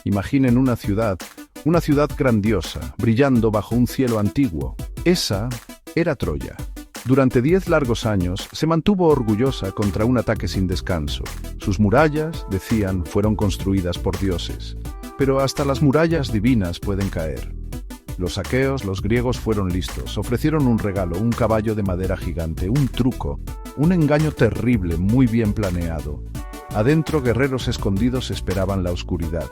Imaginen una ciudad grandiosa, brillando bajo un cielo antiguo. Esa era Troya. Durante 10 largos años se mantuvo orgullosa contra un ataque sin descanso. Sus murallas, decían, fueron construidas por dioses. Pero hasta las murallas divinas pueden caer. Los aqueos, los griegos fueron listos, ofrecieron un regalo, un caballo de madera gigante, un truco, un engaño terrible, muy bien planeado. Adentro, guerreros escondidos esperaban la oscuridad.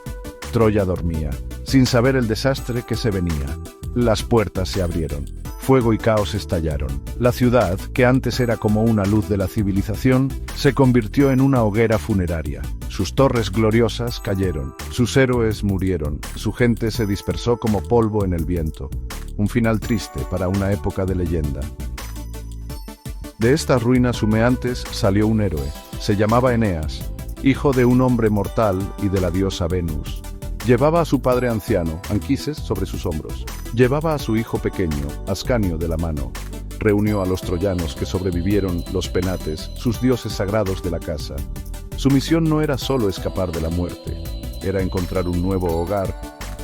Troya dormía, sin saber el desastre que se venía. Las puertas se abrieron. Fuego y caos estallaron. La ciudad, que antes era como una luz de la civilización, se convirtió en una hoguera funeraria. Sus torres gloriosas cayeron, sus héroes murieron, su gente se dispersó como polvo en el viento. Un final triste para una época de leyenda. De estas ruinas humeantes salió un héroe. Se llamaba Eneas, hijo de un hombre mortal y de la diosa Venus. Llevaba a su padre anciano, Anquises, sobre sus hombros. Llevaba a su hijo pequeño, Ascanio, de la mano. Reunió a los troyanos que sobrevivieron, los penates, sus dioses sagrados de la casa. Su misión no era solo escapar de la muerte, era encontrar un nuevo hogar,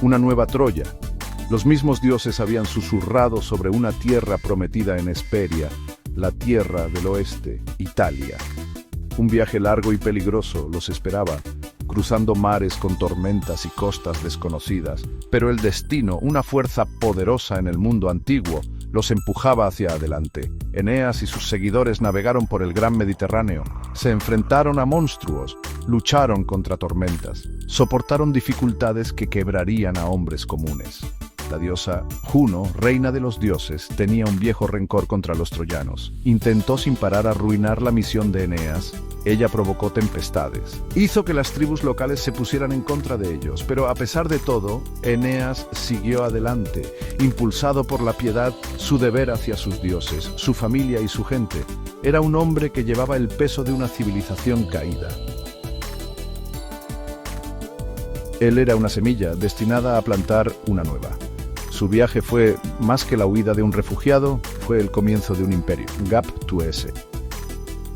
una nueva Troya. Los mismos dioses habían susurrado sobre una tierra prometida en Hesperia, la tierra del oeste, Italia. Un viaje largo y peligroso los esperaba, cruzando mares con tormentas y costas desconocidas, pero el destino, una fuerza poderosa en el mundo antiguo, los empujaba hacia adelante. Eneas y sus seguidores navegaron por el gran Mediterráneo, se enfrentaron a monstruos, lucharon contra tormentas, soportaron dificultades que quebrarían a hombres comunes. La diosa Juno, reina de los dioses, tenía un viejo rencor contra los troyanos. Intentó sin parar arruinar la misión de Eneas. Ella provocó tempestades. Hizo que las tribus locales se pusieran en contra de ellos, pero a pesar de todo, Eneas siguió adelante, impulsado por la piedad, su deber hacia sus dioses, su familia y su gente. Era un hombre que llevaba el peso de una civilización caída. Él era una semilla destinada a plantar una nueva. Su viaje fue, más que la huida de un refugiado, fue el comienzo de un imperio, Gap Tuese.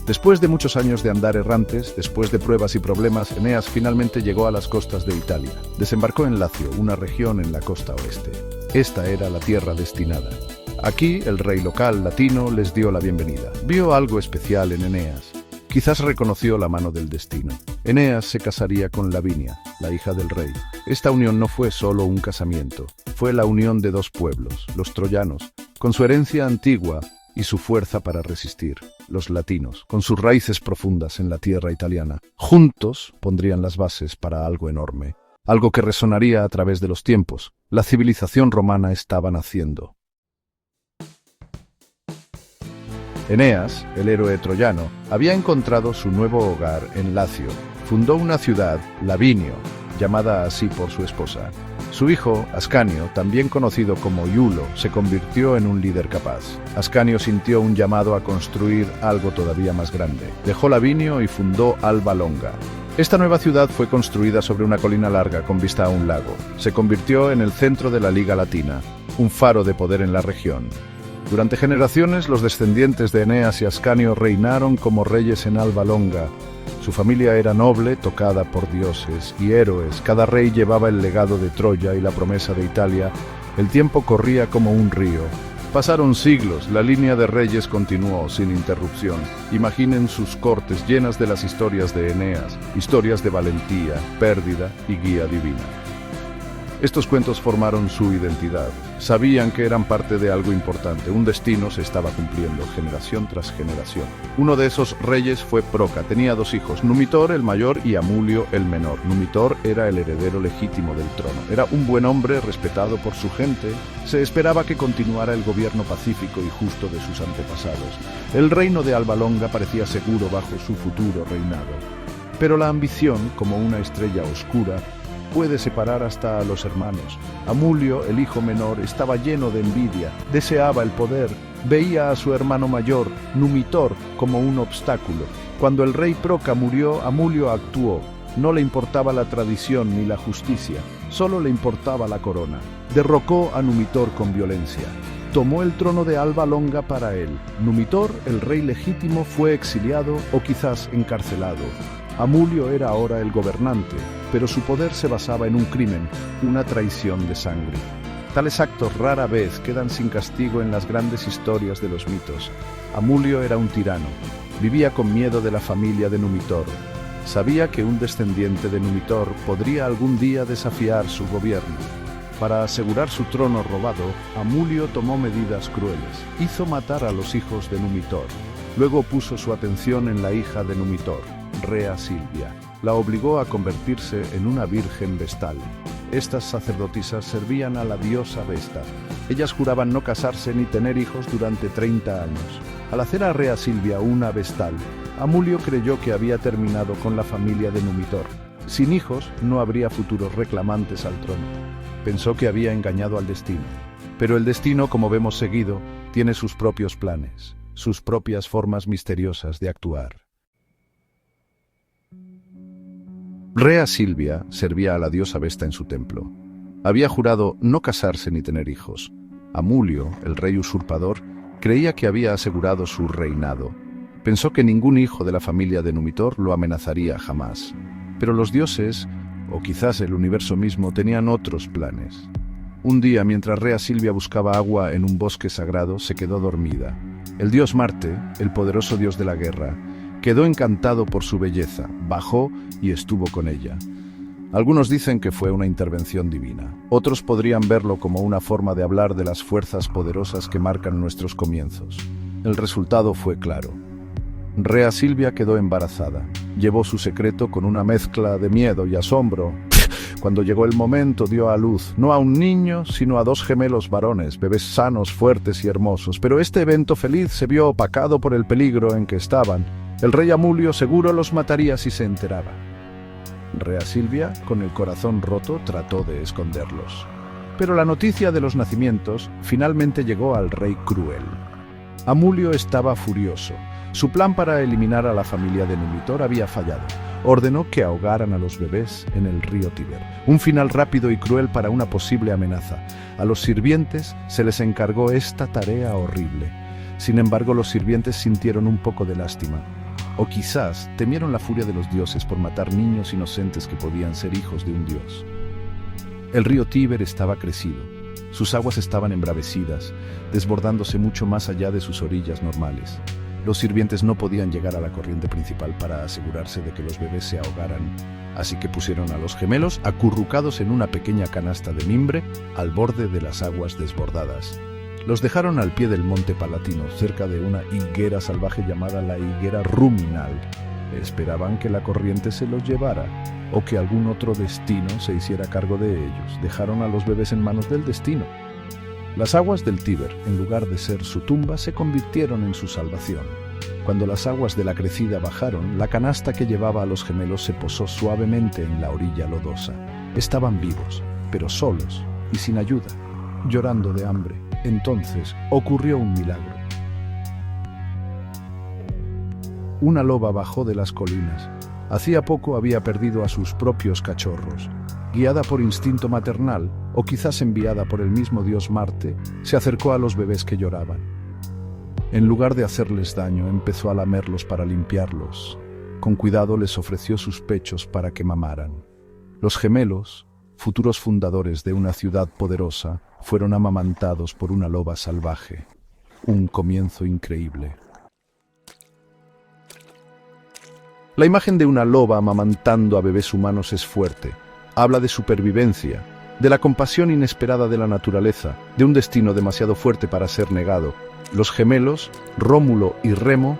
Después de muchos años de andar errantes, después de pruebas y problemas, Eneas finalmente llegó a las costas de Italia. Desembarcó en Lacio, una región en la costa oeste. Esta era la tierra destinada. Aquí, el rey local latino les dio la bienvenida. Vio algo especial en Eneas. Quizás reconoció la mano del destino. Eneas se casaría con Lavinia, la hija del rey. Esta unión no fue solo un casamiento, fue la unión de dos pueblos, los troyanos, con su herencia antigua y su fuerza para resistir, los latinos, con sus raíces profundas en la tierra italiana. Juntos pondrían las bases para algo enorme, algo que resonaría a través de los tiempos. La civilización romana estaba naciendo. Eneas, el héroe troyano, había encontrado su nuevo hogar en Lacio. Fundó una ciudad, Lavinio, llamada así por su esposa. Su hijo, Ascanio, también conocido como Iulo, se convirtió en un líder capaz. Ascanio sintió un llamado a construir algo todavía más grande. Dejó Lavinio y fundó Alba Longa. Esta nueva ciudad fue construida sobre una colina larga con vista a un lago. Se convirtió en el centro de la Liga Latina, un faro de poder en la región. Durante generaciones, los descendientes de Eneas y Ascanio reinaron como reyes en Alba Longa. Su familia era noble, tocada por dioses y héroes. Cada rey llevaba el legado de Troya y la promesa de Italia. El tiempo corría como un río. Pasaron siglos, la línea de reyes continuó sin interrupción. Imaginen sus cortes llenas de las historias de Eneas, historias de valentía, pérdida y guía divina. Estos cuentos formaron su identidad. Sabían que eran parte de algo importante, un destino se estaba cumpliendo generación tras generación. Uno de esos reyes fue Proca, tenía 2 hijos, Numitor el mayor y Amulio el menor. Numitor era el heredero legítimo del trono. Era un buen hombre respetado por su gente. Se esperaba que continuara el gobierno pacífico y justo de sus antepasados. El reino de Alba Longa parecía seguro bajo su futuro reinado. Pero la ambición, como una estrella oscura, puede separar hasta a los hermanos. Amulio, el hijo menor, estaba lleno de envidia, deseaba el poder, veía a su hermano mayor, Numitor, como un obstáculo. Cuando el rey Proca murió, Amulio actuó. No le importaba la tradición ni la justicia, solo le importaba la corona. Derrocó a Numitor con violencia. Tomó el trono de Alba Longa para él. Numitor, el rey legítimo, fue exiliado o quizás encarcelado. Amulio era ahora el gobernante. pero su poder se basaba en un crimen, una traición de sangre. Tales actos rara vez quedan sin castigo en las grandes historias de los mitos. Amulio era un tirano. Vivía con miedo de la familia de Numitor. Sabía que un descendiente de Numitor podría algún día desafiar su gobierno. Para asegurar su trono robado, Amulio tomó medidas crueles. Hizo matar a los hijos de Numitor. Luego puso su atención en la hija de Numitor, Rea Silvia. La obligó a convertirse en una virgen vestal. Estas sacerdotisas servían a la diosa Vesta. Ellas juraban no casarse ni tener hijos durante 30 años. Al hacer a Rea Silvia una vestal, Amulio creyó que había terminado con la familia de Numitor. Sin hijos, no habría futuros reclamantes al trono. Pensó que había engañado al destino. Pero el destino, como vemos seguido, tiene sus propios planes, sus propias formas misteriosas de actuar. Rea Silvia servía a la diosa Vesta en su templo. Había jurado no casarse ni tener hijos. Amulio, el rey usurpador, creía que había asegurado su reinado. Pensó que ningún hijo de la familia de Numitor lo amenazaría jamás. Pero los dioses, o quizás el universo mismo, tenían otros planes. Un día, mientras Rea Silvia buscaba agua en un bosque sagrado, se quedó dormida. El dios Marte, el poderoso dios de la guerra, quedó encantado por su belleza, bajó y estuvo con ella. Algunos dicen que fue una intervención divina. Otros podrían verlo como una forma de hablar de las fuerzas poderosas que marcan nuestros comienzos. El resultado fue claro. Rea Silvia quedó embarazada. Llevó su secreto con una mezcla de miedo y asombro. Cuando llegó el momento, dio a luz, no a un niño, sino a 2 gemelos varones, bebés sanos, fuertes y hermosos. Pero este evento feliz se vio opacado por el peligro en que estaban. El rey Amulio seguro los mataría si se enteraba. Rea Silvia, con el corazón roto, trató de esconderlos. Pero la noticia de los nacimientos finalmente llegó al rey cruel. Amulio estaba furioso. Su plan para eliminar a la familia de Numitor había fallado. Ordenó que ahogaran a los bebés en el río Tíber. Un final rápido y cruel para una posible amenaza. A los sirvientes se les encargó esta tarea horrible. Sin embargo, los sirvientes sintieron un poco de lástima. O quizás temieron la furia de los dioses por matar niños inocentes que podían ser hijos de un dios. El río Tíber estaba crecido. Sus aguas estaban embravecidas, desbordándose mucho más allá de sus orillas normales. Los sirvientes no podían llegar a la corriente principal para asegurarse de que los bebés se ahogaran, así que pusieron a los gemelos acurrucados en una pequeña canasta de mimbre al borde de las aguas desbordadas. Los dejaron al pie del monte Palatino, cerca de una higuera salvaje llamada la higuera ruminal. Esperaban que la corriente se los llevara, o que algún otro destino se hiciera cargo de ellos. Dejaron a los bebés en manos del destino. Las aguas del Tíber, en lugar de ser su tumba, se convirtieron en su salvación. Cuando las aguas de la crecida bajaron, la canasta que llevaba a los gemelos se posó suavemente en la orilla lodosa. Estaban vivos, pero solos y sin ayuda, llorando de hambre. Entonces ocurrió un milagro. Una loba bajó de las colinas. Hacía poco había perdido a sus propios cachorros. Guiada por instinto maternal, o quizás enviada por el mismo dios Marte, se acercó a los bebés que lloraban. En lugar de hacerles daño, empezó a lamerlos para limpiarlos. Con cuidado les ofreció sus pechos para que mamaran. Los gemelos, futuros fundadores de una ciudad poderosa, fueron amamantados por una loba salvaje. Un comienzo increíble. La imagen de una loba amamantando a bebés humanos es fuerte. Habla de supervivencia, de la compasión inesperada de la naturaleza, de un destino demasiado fuerte para ser negado. Los gemelos, Rómulo y Remo,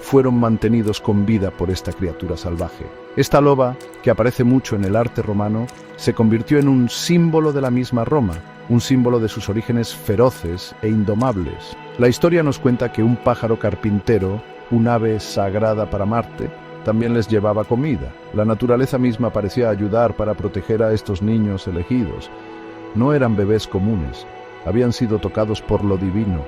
fueron mantenidos con vida por esta criatura salvaje. Esta loba, que aparece mucho en el arte romano, se convirtió en un símbolo de la misma Roma, un símbolo de sus orígenes feroces e indomables. La historia nos cuenta que un pájaro carpintero, un ave sagrada para Marte, también les llevaba comida. La naturaleza misma parecía ayudar para proteger a estos niños elegidos. No eran bebés comunes, habían sido tocados por lo divino,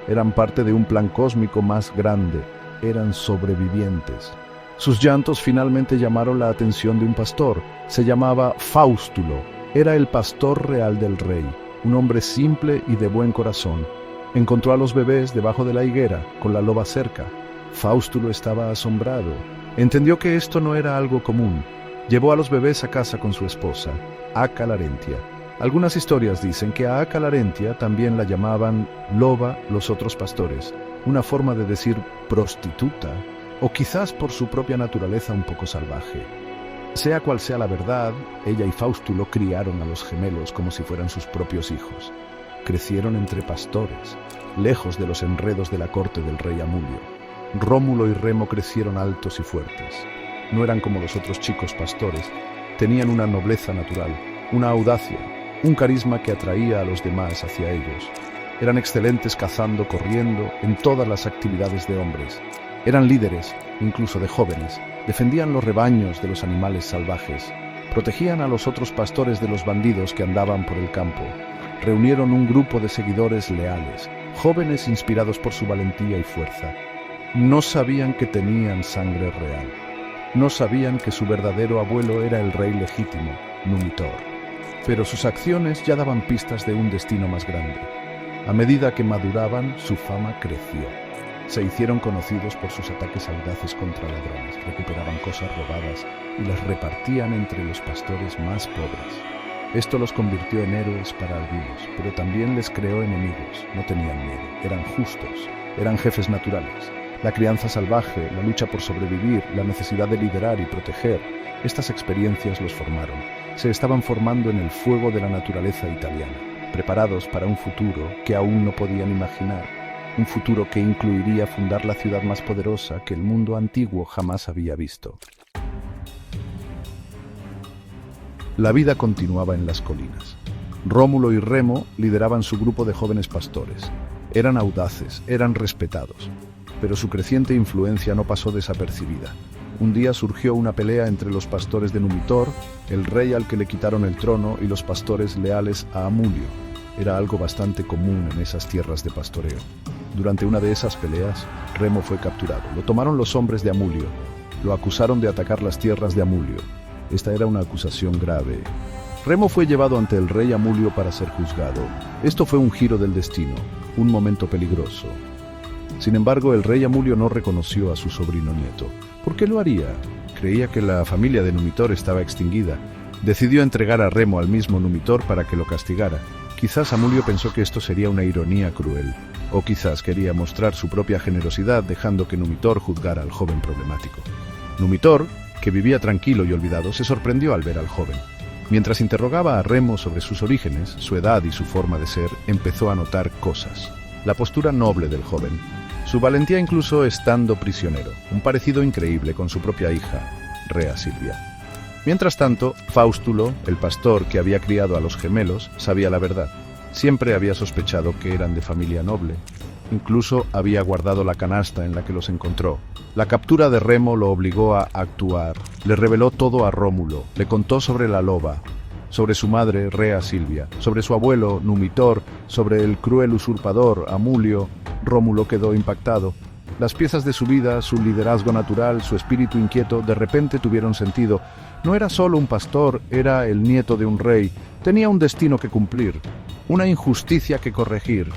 eran parte de un plan cósmico más grande, eran sobrevivientes. Sus llantos finalmente llamaron la atención de un pastor, se llamaba Faustulo, era el pastor real del rey, un hombre simple y de buen corazón. Encontró a los bebés debajo de la higuera, con la loba cerca. Faustulo estaba asombrado. Entendió que esto no era algo común. Llevó a los bebés a casa con su esposa, Aca Larentia. Algunas historias dicen que a Aca Larentia también la llamaban loba los otros pastores, una forma de decir prostituta, o quizás por su propia naturaleza un poco salvaje. Sea cual sea la verdad, ella y Faustulo criaron a los gemelos como si fueran sus propios hijos. Crecieron entre pastores, lejos de los enredos de la corte del rey Amulio. Rómulo y Remo crecieron altos y fuertes. No eran como los otros chicos pastores, tenían una nobleza natural, una audacia, un carisma que atraía a los demás hacia ellos. Eran excelentes cazando, corriendo, en todas las actividades de hombres. Eran líderes, incluso de jóvenes, defendían los rebaños de los animales salvajes, protegían a los otros pastores de los bandidos que andaban por el campo. Reunieron un grupo de seguidores leales, jóvenes inspirados por su valentía y fuerza. No sabían que tenían sangre real. No sabían que su verdadero abuelo era el rey legítimo, Numitor. Pero sus acciones ya daban pistas de un destino más grande. A medida que maduraban, su fama creció. Se hicieron conocidos por sus ataques audaces contra ladrones, recuperaban cosas robadas y las repartían entre los pastores más pobres. Esto los convirtió en héroes para algunos, pero también les creó enemigos. No tenían miedo, eran justos, eran jefes naturales. La crianza salvaje, la lucha por sobrevivir, la necesidad de liderar y proteger, estas experiencias los formaron. Se estaban formando en el fuego de la naturaleza italiana, preparados para un futuro que aún no podían imaginar, un futuro que incluiría fundar la ciudad más poderosa que el mundo antiguo jamás había visto. La vida continuaba en las colinas. Rómulo y Remo lideraban su grupo de jóvenes pastores. Eran audaces, eran respetados, pero su creciente influencia no pasó desapercibida. Un día surgió una pelea entre los pastores de Numitor, el rey al que le quitaron el trono, y los pastores leales a Amulio. Era algo bastante común en esas tierras de pastoreo. Durante una de esas peleas, Remo fue capturado. Lo tomaron los hombres de Amulio. Lo acusaron de atacar las tierras de Amulio. Esta era una acusación grave. Remo fue llevado ante el rey Amulio para ser juzgado. Esto fue un giro del destino, un momento peligroso. Sin embargo, el rey Amulio no reconoció a su sobrino nieto. ¿Por qué lo haría? Creía que la familia de Numitor estaba extinguida. Decidió entregar a Remo al mismo Numitor para que lo castigara. Quizás Amulio pensó que esto sería una ironía cruel, o quizás quería mostrar su propia generosidad dejando que Numitor juzgara al joven problemático. Numitor, que vivía tranquilo y olvidado, se sorprendió al ver al joven. Mientras interrogaba a Remo sobre sus orígenes, su edad y su forma de ser, empezó a notar cosas. La postura noble del joven, su valentía incluso estando prisionero, un parecido increíble con su propia hija, Rea Silvia. Mientras tanto, Faustulo, el pastor que había criado a los gemelos, sabía la verdad. Siempre había sospechado que eran de familia noble. Incluso había guardado la canasta en la que los encontró. La captura de Remo lo obligó a actuar. Le reveló todo a Rómulo, le contó sobre la loba, sobre su madre, Rea Silvia, sobre su abuelo, Numitor, sobre el cruel usurpador, Amulio. Rómulo quedó impactado. Las piezas de su vida, su liderazgo natural, su espíritu inquieto, de repente tuvieron sentido. No era solo un pastor, era el nieto de un rey. Tenía un destino que cumplir, una injusticia que corregir.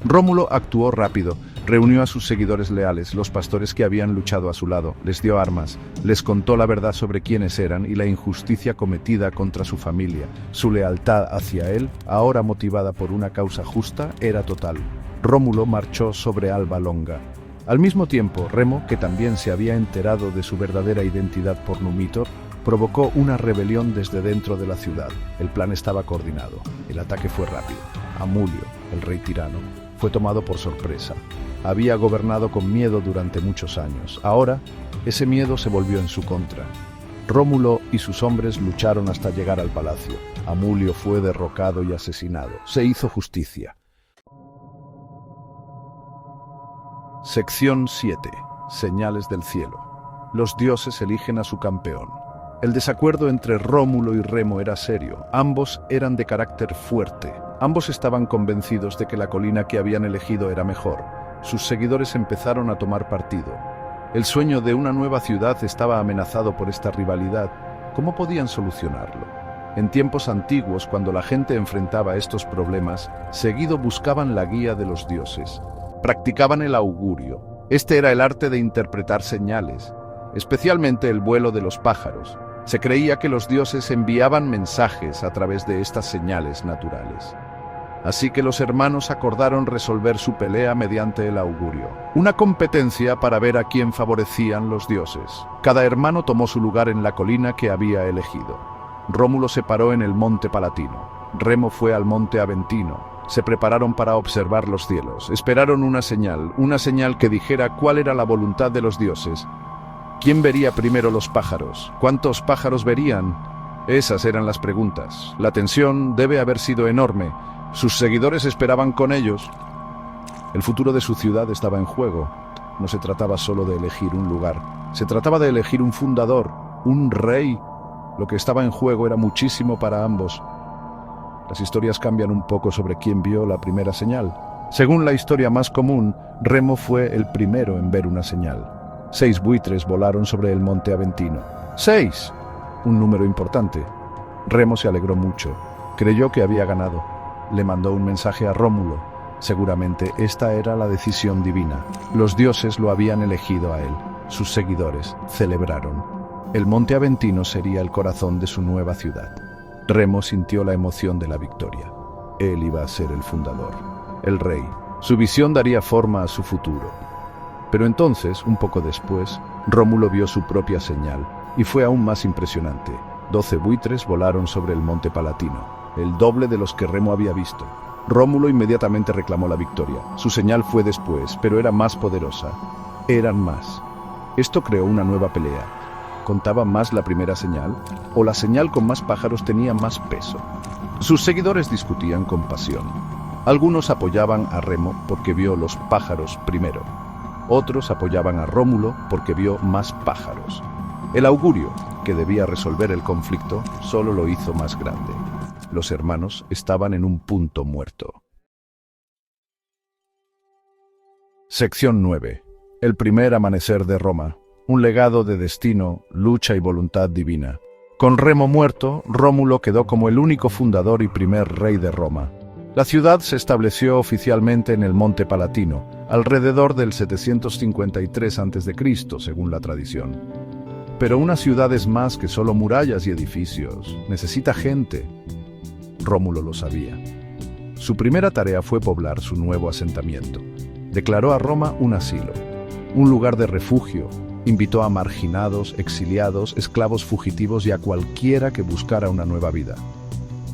Rómulo actuó rápido, reunió a sus seguidores leales, los pastores que habían luchado a su lado, les dio armas, les contó la verdad sobre quiénes eran y la injusticia cometida contra su familia. Su lealtad hacia él, ahora motivada por una causa justa, era total. Rómulo marchó sobre Alba Longa. Al mismo tiempo, Remo, que también se había enterado de su verdadera identidad por Numitor, provocó una rebelión desde dentro de la ciudad. El plan estaba coordinado. El ataque fue rápido. Amulio, el rey tirano, fue tomado por sorpresa. Había gobernado con miedo durante muchos años. Ahora, ese miedo se volvió en su contra. Rómulo y sus hombres lucharon hasta llegar al palacio. Amulio fue derrocado y asesinado. Se hizo justicia. Sección 7. Señales del cielo. Los dioses eligen a su campeón. El desacuerdo entre Rómulo y Remo era serio. Ambos eran de carácter fuerte. Ambos estaban convencidos de que la colina que habían elegido era mejor. Sus seguidores empezaron a tomar partido. El sueño de una nueva ciudad estaba amenazado por esta rivalidad. ¿Cómo podían solucionarlo? En tiempos antiguos, cuando la gente enfrentaba estos problemas, seguido buscaban la guía de los dioses. Practicaban el augurio. Este era el arte de interpretar señales, especialmente el vuelo de los pájaros. Se creía que los dioses enviaban mensajes a través de estas señales naturales. Así que los hermanos acordaron resolver su pelea mediante el augurio, una competencia para ver a quién favorecían los dioses. Cada hermano tomó su lugar en la colina que había elegido. Rómulo se paró en el monte Palatino. Remo fue al monte Aventino. Se prepararon para observar los cielos. Esperaron una señal que dijera cuál era la voluntad de los dioses. ¿Quién vería primero los pájaros? ¿Cuántos pájaros verían? Esas eran las preguntas. La tensión debe haber sido enorme. Sus seguidores esperaban con ellos. El futuro de su ciudad estaba en juego. No se trataba solo de elegir un lugar. Se trataba de elegir un fundador, un rey. Lo que estaba en juego era muchísimo para ambos. Las historias cambian un poco sobre quién vio la primera señal. Según la historia más común, Remo fue el primero en ver una señal. 6 buitres volaron sobre el monte Aventino. 6, un número importante. Remo se alegró mucho. Creyó que había ganado. Le mandó un mensaje a Rómulo. Seguramente esta era la decisión divina. Los dioses lo habían elegido a él. Sus seguidores celebraron. El monte Aventino sería el corazón de su nueva ciudad. Remo sintió la emoción de la victoria. Él iba a ser el fundador, el rey. Su visión daría forma a su futuro. Pero entonces, un poco después, Rómulo vio su propia señal, y fue aún más impresionante. 12 buitres volaron sobre el monte Palatino, el doble de los que Remo había visto. Rómulo inmediatamente reclamó la victoria. Su señal fue después, pero era más poderosa. Eran más. Esto creó una nueva pelea. ¿Contaba más la primera señal? ¿O la señal con más pájaros tenía más peso? Sus seguidores discutían con pasión. Algunos apoyaban a Remo porque vio los pájaros primero. Otros apoyaban a Rómulo porque vio más pájaros. El augurio, que debía resolver el conflicto, solo lo hizo más grande. Los hermanos estaban en un punto muerto. Sección 9. El primer amanecer de Roma. Un legado de destino, lucha y voluntad divina. Con Remo muerto, Rómulo quedó como el único fundador y primer rey de Roma. La ciudad se estableció oficialmente en el monte Palatino, alrededor del 753 a.C., según la tradición. Pero una ciudad es más que solo murallas y edificios. Necesita gente. Rómulo lo sabía. Su primera tarea fue poblar su nuevo asentamiento. Declaró a Roma un asilo, un lugar de refugio. Invitó a marginados, exiliados, esclavos fugitivos y a cualquiera que buscara una nueva vida.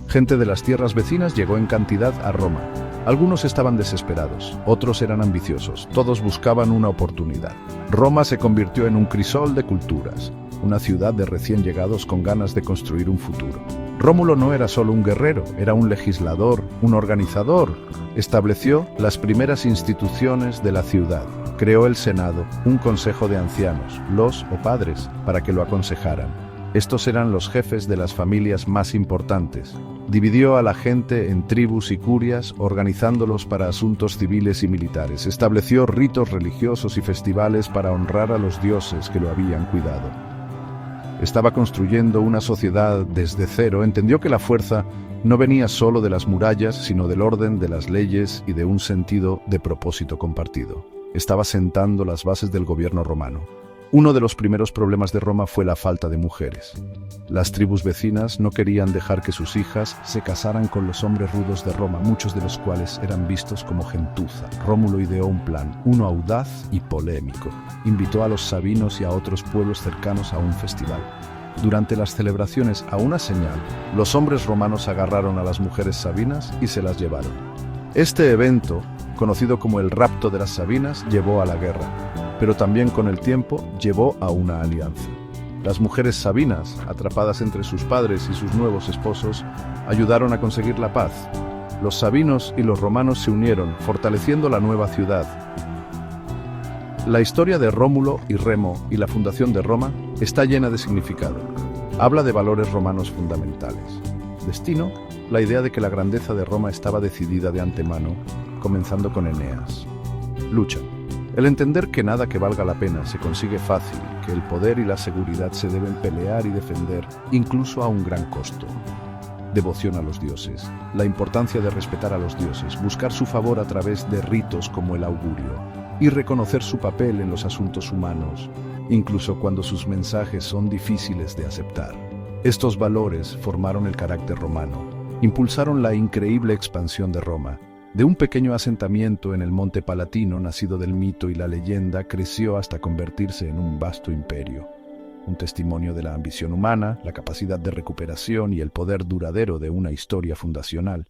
Gente de las tierras vecinas llegó en cantidad a Roma. Algunos estaban desesperados, otros eran ambiciosos, todos buscaban una oportunidad. Roma se convirtió en un crisol de culturas, una ciudad de recién llegados con ganas de construir un futuro. Rómulo no era solo un guerrero, era un legislador, un organizador. Estableció las primeras instituciones de la ciudad. Creó el Senado, un consejo de ancianos, los o padres, para que lo aconsejaran. Estos eran los jefes de las familias más importantes. Dividió a la gente en tribus y curias, organizándolos para asuntos civiles y militares. Estableció ritos religiosos y festivales para honrar a los dioses que lo habían cuidado. Estaba construyendo una sociedad desde cero. Entendió que la fuerza no venía solo de las murallas, sino del orden, de las leyes y de un sentido de propósito compartido. Estaba sentando las bases del gobierno romano. Uno de los primeros problemas de Roma fue la falta de mujeres. Las tribus vecinas no querían dejar que sus hijas se casaran con los hombres rudos de Roma, muchos de los cuales eran vistos como gentuza. Rómulo ideó un plan, uno audaz y polémico. Invitó a los sabinos y a otros pueblos cercanos a un festival. Durante las celebraciones, a una señal, los hombres romanos agarraron a las mujeres sabinas y se las llevaron. Este evento, conocido como el rapto de las Sabinas, llevó a la guerra, pero también con el tiempo llevó a una alianza. Las mujeres sabinas, atrapadas entre sus padres y sus nuevos esposos, ayudaron a conseguir la paz. Los sabinos y los romanos se unieron, fortaleciendo la nueva ciudad. La historia de Rómulo y Remo y la fundación de Roma está llena de significado. Habla de valores romanos fundamentales. Destino, la idea de que la grandeza de Roma estaba decidida de antemano, comenzando con Eneas. Lucha, el entender que nada que valga la pena se consigue fácil, que el poder y la seguridad se deben pelear y defender, incluso a un gran costo. Devoción a los dioses, la importancia de respetar a los dioses, buscar su favor a través de ritos como el augurio, y reconocer su papel en los asuntos humanos. incluso cuando sus mensajes son difíciles de aceptar. Estos valores formaron el carácter romano, impulsaron la increíble expansión de Roma. De un pequeño asentamiento en el Monte Palatino, nacido del mito y la leyenda, creció hasta convertirse en un vasto imperio. Un testimonio de la ambición humana, la capacidad de recuperación y el poder duradero de una historia fundacional.